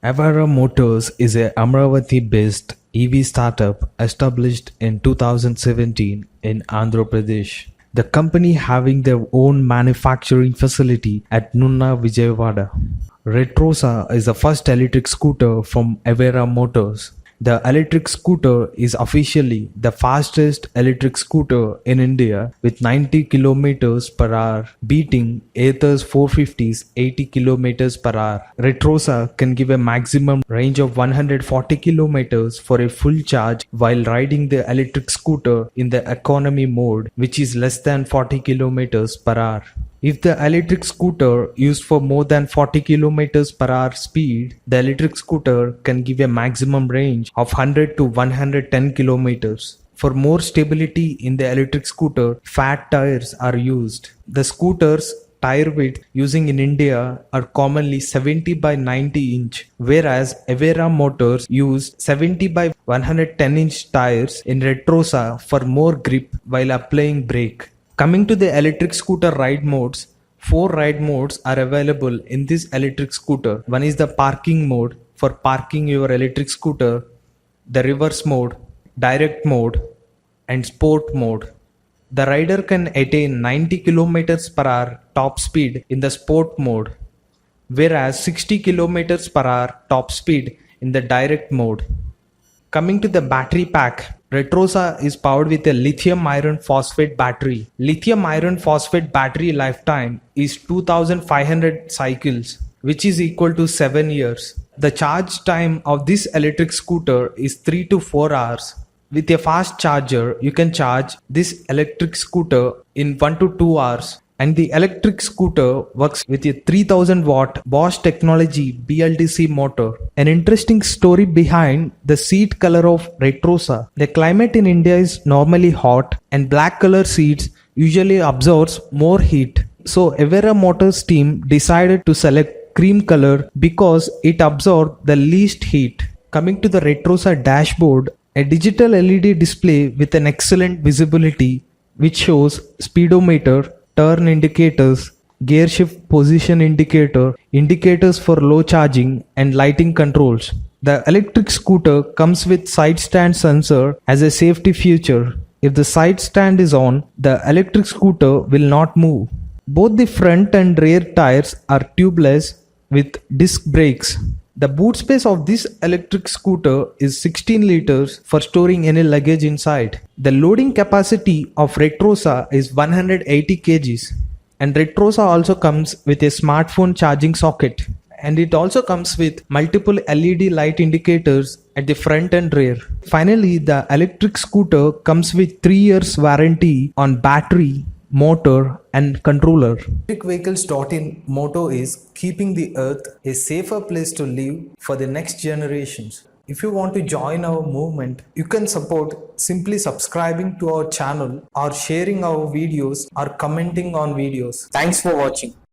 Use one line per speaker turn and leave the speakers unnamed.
Avera Motors is a Amaravati-based EV startup established in 2017 in Andhra Pradesh. The company having their own manufacturing facility at Nunna, Vijayawada. Retrosa is the first electric scooter from Avera Motors. The electric scooter is officially the fastest electric scooter in India with 90 km per hour, beating Ather's 450's 80 km per hour. Retrosa can give a maximum range of 140 km for a full charge while riding the electric scooter in the economy mode, which is less than 40 km per hour. If the electric scooter used for more than 40 km per hour speed, the electric scooter can give a maximum range of 100 to 110 km. For more stability in the electric scooter, fat tires are used. The scooter's tire width using in India are commonly 70 by 90 inch, whereas Avera Motors use 70 by 110 inch tires in Retrosa for more grip while applying brake. Coming to the electric scooter ride modes, 4 ride modes are available in this electric scooter. One is the parking mode for parking your electric scooter, the reverse mode, direct mode, and sport mode. The rider can attain 90 km per hour top speed in the sport mode, whereas 60 km per hour top speed in the direct mode. Coming to the battery pack, Retrosa is powered with a lithium iron phosphate battery. Lithium iron phosphate battery lifetime is 2500 cycles, which is equal to 7 years. The charge time of this electric scooter is 3 to 4 hours. With a fast charger, you can charge this electric scooter in 1 to 2 hours. And the electric scooter works with a 3000 watt Bosch technology BLDC motor. An interesting story behind the seat color of Retrosa. The climate in India is normally hot and black color seats usually absorbs more heat. So Avera Motors team decided to select cream color because it absorbs the least heat. Coming to the Retrosa dashboard, a digital LED display with an excellent visibility which shows speedometer, turn indicators, gear shift position indicator, indicators for low charging, and lighting controls. The electric scooter comes with side stand sensor as a safety feature. If the side stand is on, the electric scooter will not move. Both the front and rear tires are tubeless with disc brakes. The boot space of this electric scooter is 16 liters for storing any luggage inside. The loading capacity of Retrosa is 180 kgs, and Retrosa also comes with a smartphone charging socket, and it also comes with multiple LED light indicators at the front and rear. Finally, the electric scooter comes with 3 years warranty on battery, motor, and controller. Electricvehicles.in motto is keeping the earth a safer place to live for the next generations. If you want to join our movement, you can support simply subscribing to our channel or sharing our videos or commenting on videos. Thanks for watching.